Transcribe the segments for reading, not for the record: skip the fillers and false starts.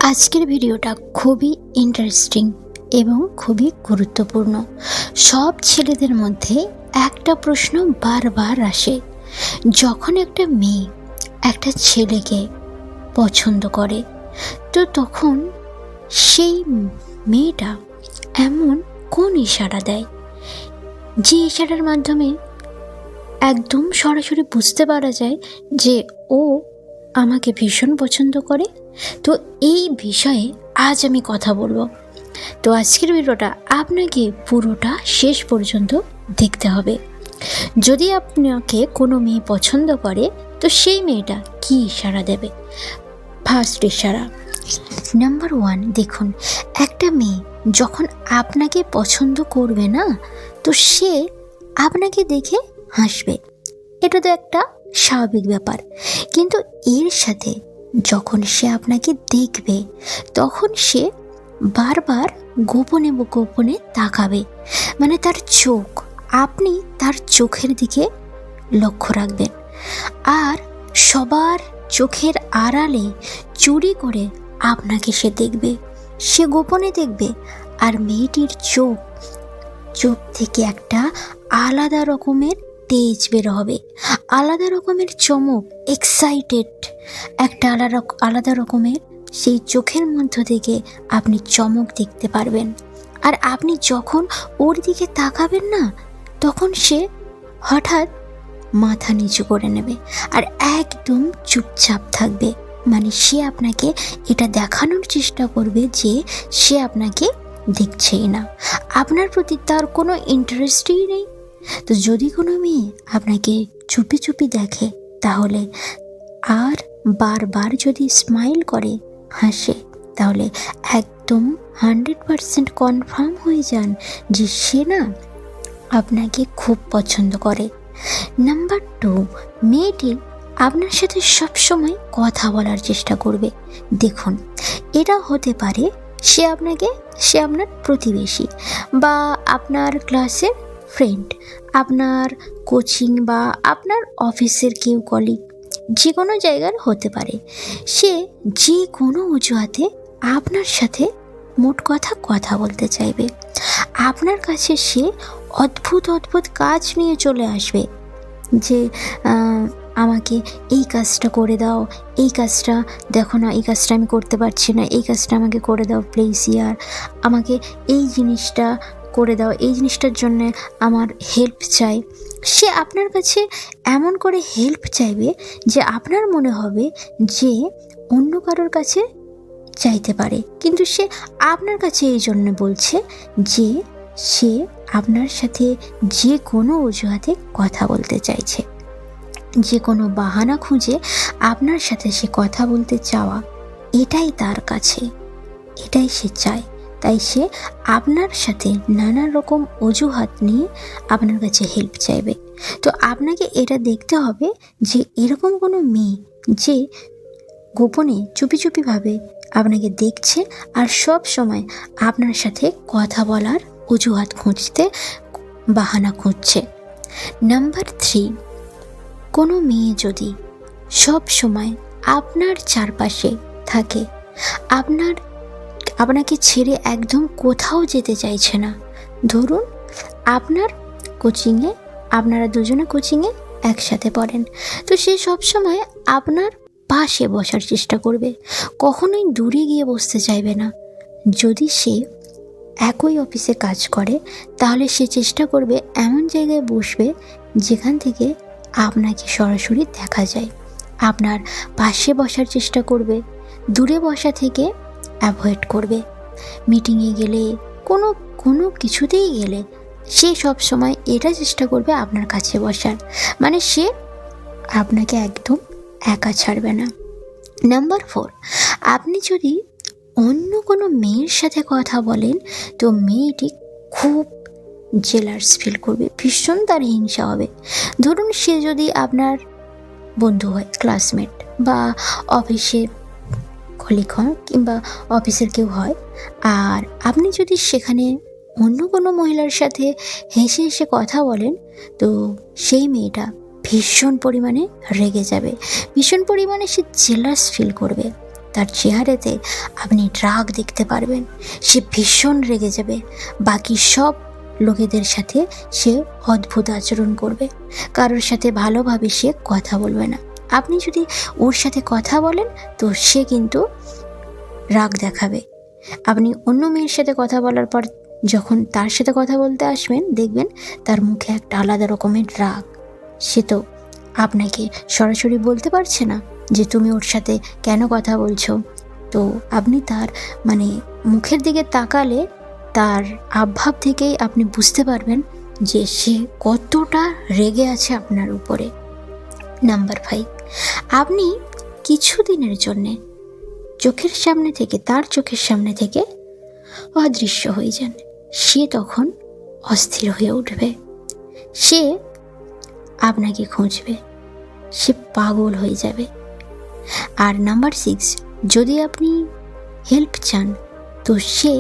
আজকের ভিডিওটা খুবই ইন্টারেস্টিং এবং খুবই গুরুত্বপূর্ণ। সব ছেলেদের মধ্যে একটা প্রশ্ন বারবার আসে, যখন একটা মেয়ে একটা ছেলেকে পছন্দ করে তো তখন সেই মেয়েটা এমন কোন ইশারা দেয় যে ইশারার মাধ্যমে একদম সরাসরি বুঝতে পারা যায় যে ও আমাকে ভীষণ পছন্দ করে। তো এই বিষয়ে আজ আমি কথা বলবো। তো আজকের ভিডিওটা আপনাকে পুরোটা শেষ পর্যন্ত দেখতে হবে। যদি আপনাকে কোনো মেয়ে পছন্দ করে তো সেই মেয়েটা কি ইশারা দেবে। ফার্স্ট ইশারা নাম্বার 1, দেখুন একটা মেয়ে যখন আপনাকে পছন্দ করবে না তো সে আপনাকে দেখে হাসবে, এটা তো একটা স্বাভাবিক ব্যাপার। কিন্তু এর সাথে যখন সে আপনাকে দেখবে তখন সে বারবার গোপনে গোপনে তাকাবে, মানে তার চোখ, আপনি তার চোখের দিকে লক্ষ্য রাখবেন। আর সবার চোখের আড়ালে চুরি করে আপনাকে সে দেখবে, সে গোপনে দেখবে। আর মেয়েটির চোখ থেকে একটা আলাদা রকমের তেজ বের হবে, আলাদা রকমের চমক, এক্সাইটেড একটা আলাদা রকমের সেই চোখের মধ্য থেকে আপনি চমক দেখতে পারবেন। আর আপনি যখন ওর দিকে তাকাবেন না তখন সে হঠাৎ মাথা নিচু করে নেবে আর একদম চুপচাপ থাকবে, মানে সে আপনাকে এটা দেখানোর চেষ্টা করবে যে সে আপনাকে দেখছেই না, আপনার প্রতি তার কোনো ইন্টারেস্টই নেই। তো যদি কোনো মেয়ে আপনাকে চুপি চুপি দেখে তাহলে আর বারবার যদি স্মাইল করে, হাসে, তাহলে একদম 100% কনফার্ম হয়ে যান যে সে না আপনাকে খুব পছন্দ করে। নাম্বার 2, মেয়েটি আপনার সাথে সবসময় কথা বলার চেষ্টা করবে। দেখুন এটা হতে পারে সে আপনার প্রতিবেশী বা আপনার ক্লাসের ফ্রেন্ড, আপনার কোচিং বা আপনার অফিসের কেউ কলিগ, যে কোনো জায়গার হতে পারে। সে যে কোনো অজুহাতে আপনার সাথে মোট কথা বলতে চাইবে। আপনার কাছে সে অদ্ভুত কাজ নিয়ে চলে আসবে যে আমাকে এই কাজটা করে দাও, এই কাজটা দেখো না, এই কাজটা আমি করতে পারছি না, এই কাজটা আমাকে করে দাও প্লিজ ইয়ার, আমাকে এই জিনিসটা করে দাও, এই জিনিসটার জন্যে আমার হেল্প চাই। সে আপনার কাছে এমন করে হেল্প চাইবে যে আপনার মনে হবে যে অন্য কারোর কাছে চাইতে পারে, কিন্তু সে আপনার কাছে এই জন্য বলছে যে সে আপনার সাথে যে কোনো অজুহাতে কথা বলতে চাইছে, যে কোনো বাহানা খুঁজে আপনার সাথে সে কথা বলতে চাওয়া, এটাই তার কাছে, এটাই সে চায়। তাই সে আপনার সাথে নানা রকম অজুহাত নিয়ে আপনার কাছে হেল্প চাইবে। তো আপনাকে এটা দেখতে হবে যে এরকম কোনো মেয়ে যে গোপনে চুপিভাবে আপনাকে দেখছে আর সব সময় আপনার সাথে কথা বলার অজুহাত খুঁজতে বাহানা খুঁজছে। নাম্বার 3, কোনো মেয়ে যদি সব সময় আপনার চারপাশে থাকে, আপনাকে ছেড়ে একদম কোথাও যেতে চাইছে না। ধরুন আপনার কোচিংয়ে, আপনারা দুজনে কোচিংয়ে একসাথে পড়েন, তো সে সবসময় আপনার পাশে বসার চেষ্টা করবে, কখনোই দূরে গিয়ে বসতে চাইবে না। যদি সে একই অফিসে কাজ করে তাহলে সে চেষ্টা করবে এমন জায়গায় বসবে যেখান থেকে আপনাকে সরাসরি দেখা যায়, আপনার পাশে বসার চেষ্টা করবে, দূরে বসা থেকে অ্যাভয়েড করবে। মিটিংয়ে গেলে কোনো কিছুতেই গেলে সে সব সময় এটা চেষ্টা করবে আপনার কাছে বসার, মানে সে আপনাকে একদম একা ছাড়বে না। নাম্বার 4, আপনি যদি অন্য কোনো মেয়ের সাথে কথা বলেন তো মেয়েটি খুব জেলাস ফিল করবে, ভীষণ তার হিংসা হবে। ধরুন সে যদি আপনার বন্ধু হয়, ক্লাসমেট বা অফিসে কলিগ হয় কিংবা অফিসের কেউ হয়, আর আপনি যদি সেখানে অন্য কোনো মহিলার সাথে হেসে কথা বলেন তো সেই মেয়েটা ভীষণ পরিমাণে রেগে যাবে, ভীষণ পরিমাণে সে জেলাস ফিল করবে। তার চেহারাতে আপনি রাগ দেখতে পারবেন। সে ভীষণ রেগে যাবে, বাকি সব লোকেদের সাথে সে অদ্ভুত আচরণ করবে, কারোর সাথে ভালোভাবে সে কথা বলবে না। আপনি যদি ওর সাথে কথা বলেন তো সে কিন্তু রাগ দেখাবে। আপনি অন্য মেয়ের সাথে কথা বলার পর যখন তার সাথে কথা বলতে আসবেন, দেখবেন তার মুখে একটা আলাদা রকমের রাগ। সে তো আপনাকে সরাসরি বলতে পারছে না যে তুমি ওর সাথে কেন কথা বলছো। তো আপনি তার মুখের দিকে তাকালে তার আবভাব থেকেই আপনি বুঝতে পারবেন যে সে কতটা রেগে আছে আপনার উপরে। নাম্বার 5, আপনি কিছুদিনের জন্যে তার চোখের সামনে থেকে অদৃশ্য হয়ে যান। সে তখন অস্থির হয়ে উঠবে, সে আপনাকে খুঁজবে, সে পাগল হয়ে যাবে। আর নাম্বার 6, যদি আপনি হেল্প চান তো সে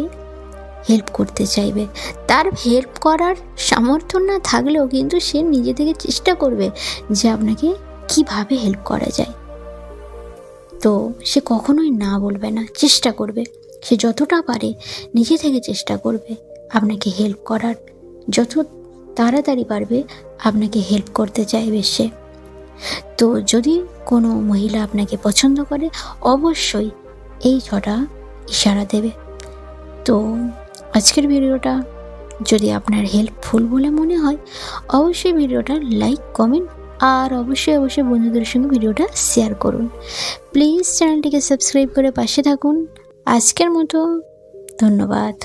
হেল্প করতে চাইবে। তার হেল্প করার সামর্থ্য না থাকলেও কিন্তু সে নিজে থেকে চেষ্টা করবে যে আপনাকে কিভাবে হেল্প করা যায়। তো সে কখনোই না বলবে না, চেষ্টা করবে। সে যতটা পারে নিজে থেকে চেষ্টা করবে আপনাকে হেল্প করার, যত তাড়াতাড়ি পারবে আপনাকে হেল্প করতে চাইবে সে। তো যদি কোনো মহিলা আপনাকে পছন্দ করে অবশ্যই এই 6টা ইশারা দেবে। তো আজকের ভিডিওটা যদি আপনার হেল্পফুল বলে মনে হয় অবশ্যই ভিডিওটা লাইক, কমেন্ট আর অবশ্যই বন্ধুদের সঙ্গে ভিডিওটা শেয়ার করুন। প্লিজ চ্যানেলটিকে সাবস্ক্রাইব করে পাশে থাকুন। আজকের মতো ধন্যবাদ।